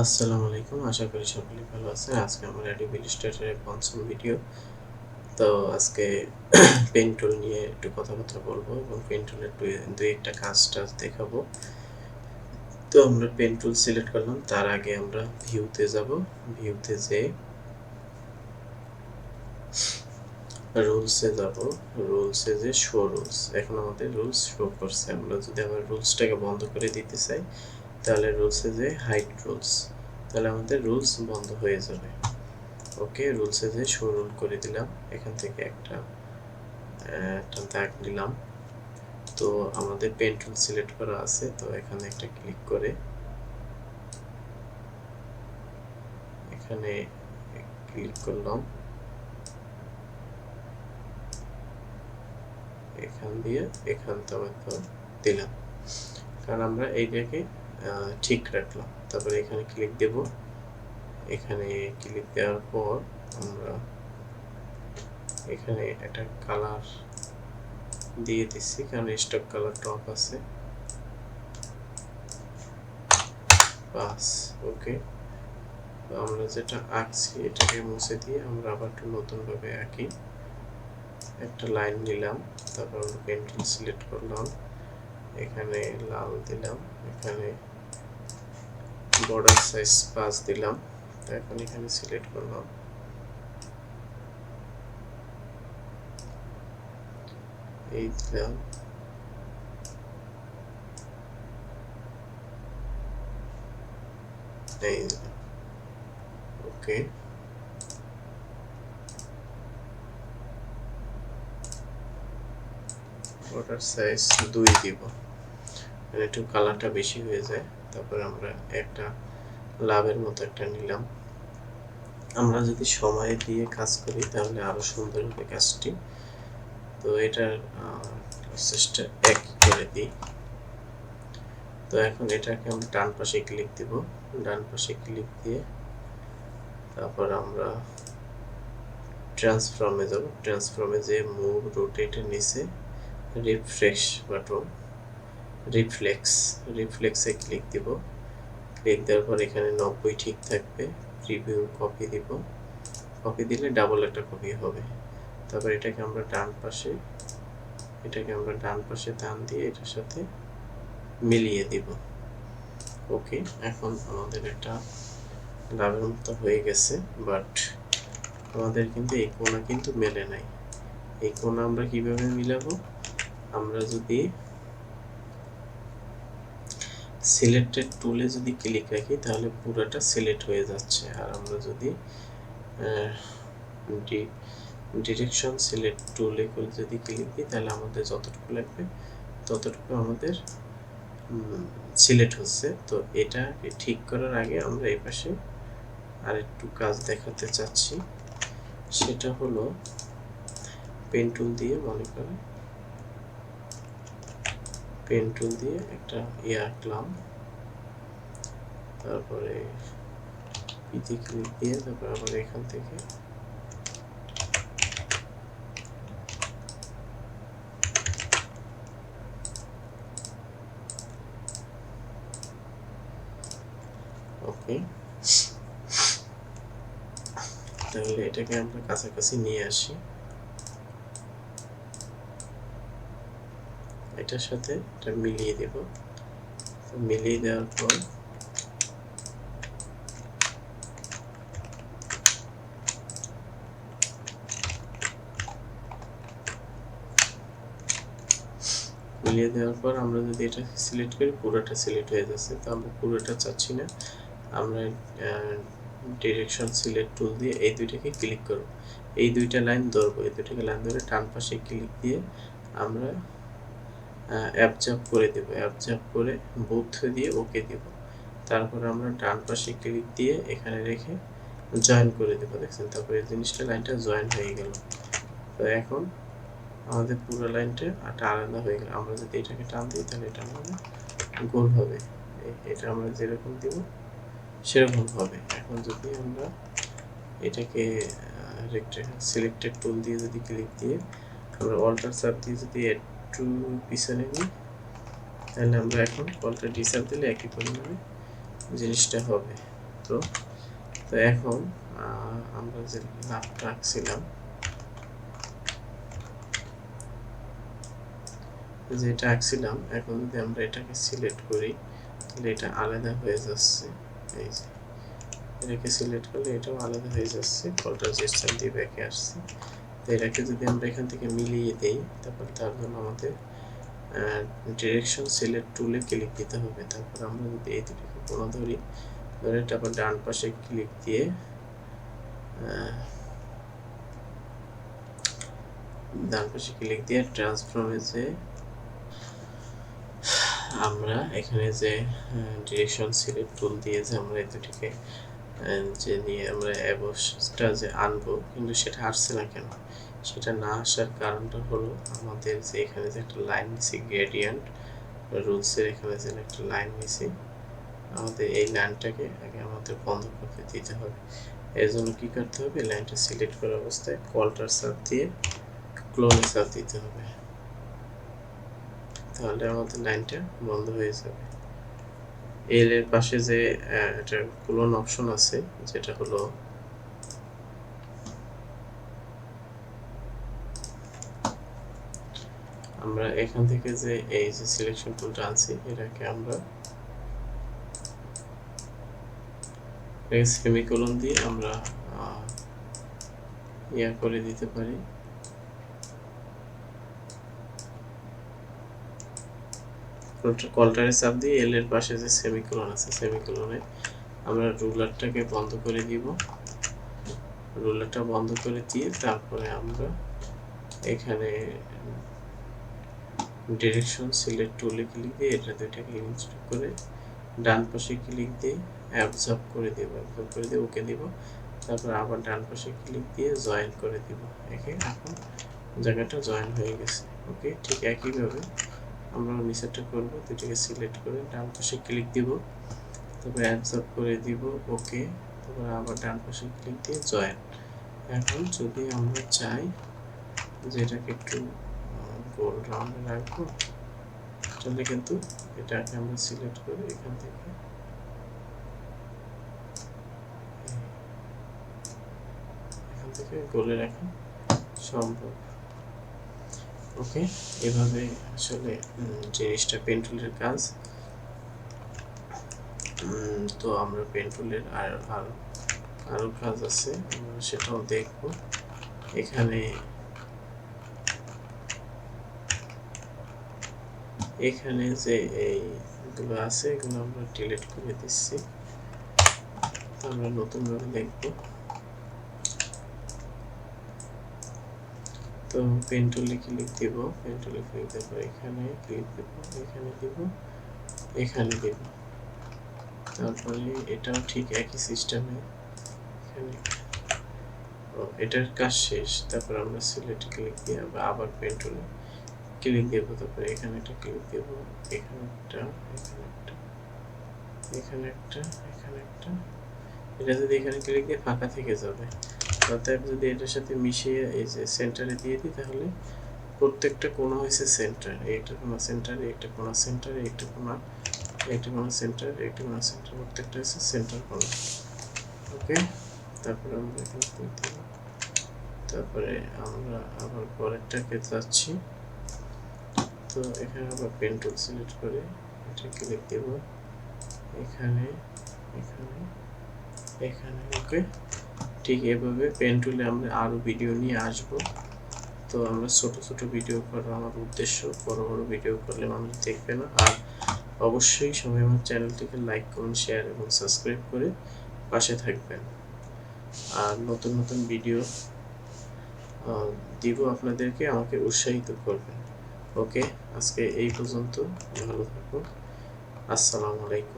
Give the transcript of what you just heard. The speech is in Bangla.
আসসালামু আলাইকুম, আশা করি সকলে ভালো আছেন। আজকে আমার Adobe Illustrator-এর পঞ্চম ভিডিও। তো আজকে পেন টুল নিয়ে একটু কথাবার্তা বলবো এবং পেন টুলের দুই একটা কাজ দেখাবো। তো আমরা পেন টুল সিলেক্ট করলাম, তার আগে আমরা ভিউতে যাব। ভিউতে যেয়ে রুলসে যাব, রুলসে যে শো রুলস, এখন আমাদের রুলস শো করছে। আমরা যদি আবার রুলসটাকে বন্ধ করে দিতে চাই তাহলে রুলসে যে হাইড রুলস, তাহলে আমাদের রুলস বন্ধ হয়ে যাবে। ওকে, রুলসে যে শো রুল করে দিলাম, এখান থেকে একটা দাগ নিলাম। তো আমাদের পেন টুল সিলেক্ট করা আছে, তো এখানে একটা ক্লিক করে এখানে ক্লিক করলাম, এখান দিয়ে এখান তো দিলাম, কারণ আমরা এইটাকে ঠিক রাখলাম। তারপরে এখানে ক্লিক দেব। এখানে ক্লিক দেওয়ার পর আমরা এখানে একটা কালার দিয়ে দিচ্ছি, কারণ স্টক কালার টপ আছে। বাস, ওকে। আমরা যেটা আঁকছি এটাকে মুছে দিয়ে আমরা আবার একটু নতুনভাবে আঁকি। একটা লাইন নিলাম, তারপর আমরা পেন টুল সিলেক্ট করলাম, এখানে লাল দিলাম, এখানে বর্ডার সাইজ 5 দিলাম। এখন এখানে সিলেক্ট করলাম, এই দিলাম, এই দিলাম। ওকে, বর্ডার সাইজ 2 দিব, একটু কালারটা বেশি হয়ে যায়। তারপর আমরা একটা লাভের মতো একটা নিলাম। আমরা যদি সময় দিয়ে কাজ করি তাহলে আরো সুন্দর হবে কাজটি। তো এটার প্রসেসটা একই করে দিই। তো এখন এটাকে আমরা ডান পাশে ক্লিক দিব, ডান পাশে ক্লিক দিয়ে তারপর আমরা ট্রান্সফর্মে যাব। ট্রান্সফর্মে যে মুভ রোটেটের নিচে রিফ্রেশ বাটন, রিফ্লেক্সে ক্লিক দিব। ক্লিক দেওয়ার পর এখানে 90 ঠিক থাকবে। প্রিভিউ কপি দিব, কপি দিলে ডাবল একটা কপি হবে। তারপর এটাকে আমরা ডান পাশে টান দিয়ে এটার সাথে মিলিয়ে দিব। ওকে, এখন আমাদের একটা লাভের মতো হয়ে গেছে, বাট আমাদের কিন্তু এই কোণা কিন্তু মেলে নাই। এই কোণা আমরা কিভাবে মিলাবো? আমরা যদি সিলেক্টেড টুলে যদি ক্লিক রাখি তাহলে পুরোটা সিলেক্ট হয়ে যাচ্ছে, আর আমরা যদি ডিরেকশন সিলেক্ট টুলে করে যদি ক্লিক দিই তাহলে আমাদের যতটুকু লাগবে ততটুকু আমাদের সিলেক্ট হচ্ছে। তো এটা ঠিক করার আগে আমরা এই পাশে আরেকটু কাজ দেখাতে চাচ্ছি, সেটা হলো পেন টুল দিয়ে, মনে করেন পেন টুল দিয়ে একটা আঁকলাম, তারপরে পিতে ক্লিক দিয়ে তারপর আবার এখান থেকে ওকে, তাহলে এটাকে আমরা কাছাকাছি নিয়ে আসি, এটার সাথে এটা মিলিয়ে দেব। মিলিয়ে দেওয়ার পর আমরা যদি এটা সিলেক্ট করি পুরোটা সিলেক্ট হয়ে যাচ্ছে। তো আমরা পুরোটা চাচ্ছি না, আমরা ডিরেকশন সিলেক্ট টুল দিয়ে এই দুইটাকে ক্লিক করব, এই দুইটা লাইন ধরবো, এই দুইটাকে লাইন ধরে ডান পাশে ক্লিক দিয়ে আমরা অ্যাবজর্ব করে দেব, অ্যাবজর্ব করে বোথ দিয়ে ওকে দেব। তারপর আমরা ডান পাশে ক্লিক দিয়ে এখানে রেখে জয়েন করে দেব, দেখছেন? তারপরে এই জিনিসটা লাইনটা জয়েন হয়ে গেল। তো এখন আমাদের পুরো লাইনটা আলাদা হয়ে গেল। আমরা যদি এটাকে টান দিই তাহলে এটা আমাদের গোল হবে, এটা আমরা যেরকম দিব সেরকম হবে। এখন যদি আমরা এটাকে সিলেক্টেড টুল দিয়ে যদি ক্লিক দিয়ে আমরা অল্টার সাব দিয়ে যদি একটু পিছনে নিই তাহলে আমরা এখন অল্টার ডি সাব দিলে একই পরিমাণে জিনিসটা হবে। বৃত্ত। তো এখন আমরা যে লাভটা আঁকছিলাম, যেটা আঁকছিলাম, এখন যদি আমরা এটাকে সিলেক্ট করি তাহলে এটা আলাদা হয়ে যাচ্ছে। এই যে এটাকে সিলেক্ট করলে এটাও আলাদা হয়ে যাচ্ছে, কলটা জেস্টার দিয়ে ব্যাকে আসছে। তো এটাকে যদি আমরা এখান থেকে মিলিয়ে দেই, তারপর তার জন্য আমাদের ডিরেকশন সিলেক্ট টুলে ক্লিক দিতে হবে। তারপর আমরা যদি এই দুটোকে কোনো ধরে তারপর ডান পাশে ক্লিক দিয়ে ট্রান্সফর্মে যে আমরা এখানে যে ডিরেকশন সিলেক্ট টুল দিয়ে যে আমরা এই দুটিকে যে নিয়ে আমরা অ্যাবোসটা যে আনবো, কিন্তু সেটা আসছে না কেন? সেটা না আসার কারণটা হলো আমাদের যে এখানে যে একটা লাইন নিছি, গ্রেডিয়েন্ট রুলসের এখানে যে একটা লাইন নিছি, আমাদের এই লাইনটাকে আগে আমাদের বন্ধ করতে দিতে হবে। এর জন্য কি করতে হবে? লাইনটা সিলেক্ট করা অবস্থায় কলটার সাথে দিয়ে ক্লোনের সাথে দিতে হবে, তাহলে আমাদের লাইনটা বন্ধ হয়ে যাবে। এল এর পাশে যে একটা ক্লোন অপশন আছে, যেটা হলো আমরা এখান থেকে যে এই যে সিলেকশন টুলটা আনছি, এটাকে আমরা সেমিকোলন দিয়ে আমরা ইয়া করে দিতে পারি। কল্টারে চাপ দিয়ে এল এর পাশে যে সেমিকোলন আছে, সেমিকোলনে আমরা রুলারটাকে বন্ধ করে দিব। রুলারটা বন্ধ করে দিয়ে তারপরে আমরা এখানে ডিরেকশন সিলেক্ট টুলে ক্লিক দিয়ে এটা দুইটাকে ইনস্টল করে ডান পাশে ক্লিক দিয়ে অ্যাবজর্ব করে দেব, অ্যাবজর্ব করে দিয়ে ওকে দিব। তারপর আবার ডান পাশে ক্লিক দিয়ে জয়েন করে দিব। এখন জায়গাটা জয়েন হয়ে গেছে। ওকে, ঠিক একইভাবে আমরা নিচেরটা করব। দুটিকে সিলেক্ট করে ডান পাশে ক্লিক দিব, তারপর অ্যাবজর্ব করে দিব, ওকে, তারপর আবার ডান পাশে ক্লিক দিয়ে জয়েন। এখন যদি আমরা চাই যে এটাকে একটু গোল রাউন্ডে রাখবো, তাহলে কিন্তু এটাকে আমরা সিলেক্ট করে এখান থেকে গোলে রাখা সম্ভব। ওকে, এভাবে আসলে জিনিসটা পেন টুলের কাজ। তো আমরা পেন টুলের আরো কাজ আছে, আমরা সেটাও দেখব। এখানে যে এইগুলো আছে, এগুলো আমরা ডিলিট করে দিচ্ছি। আমরা নতুনভাবে দেখব। তো পেন টুলে ক্লিক দিব, পেন টুলে ক্লিক দেব, এখানে ক্লিক দেব, এখানে দিব, এখানে দিব। তারপরে এটাও ঠিক একই সিস্টেমে, এখানে এটার কাজ শেষ। তারপর আমরা সিলেক্ট ক্লিক দিয়ে আবার পেন টুলে ক্লিক দেব, তারপরে এখানে একটা ক্লিক দেব, এখানে একটা, এখানে একটা, এখানে একটা, এখানে একটা। এটা যদি এখানে ক্লিক দিয়ে ফাঁকা থেকে যাবে, অতএব যদি এটার সাথে মিশিয়ে এই যে সেন্টারে দিয়ে দিই, তাহলে প্রত্যেকটা কোণ হয়েছে সেন্টার। এইটা কোণ সেন্টার, এইটা কোণ সেন্টার, এইটা কোণ, এইটা কোণ সেন্টার, এইটা কোণ সেন্টার, প্রত্যেকটা হচ্ছে সেন্টার কোণ। ওকে, তারপরে আমরা এখানে ক্লিক দেব, তারপরে আমরা আবার পরেরটাকে যাচ্ছি। তো এখানে আবার পেন টুল সিলেক্ট করে এটা ক্লিক দেব, এখানে, এখানে, এখানে। ওকে, ঠিক এভাবে পেন টুলে আমরা আরো ভিডিও নিয়ে আসব। তো আমরা ছোট ছোট ভিডিও করার আমার উদ্দেশ্য, বড় বড় ভিডিও করলে মানুষ দেখবে না। আর অবশ্যই সবাই আমার চ্যানেলটিকে লাইক করুন, শেয়ার এবং সাবস্ক্রাইব করে পাশে থাকবেন। আর নতুন নতুন ভিডিও দিব আপনাদেরকে, আমাকে উৎসাহিত করবেন। ওকে, আজকে এই পর্যন্ত। ভালো থাকুন। আসসালামু আলাইকুম।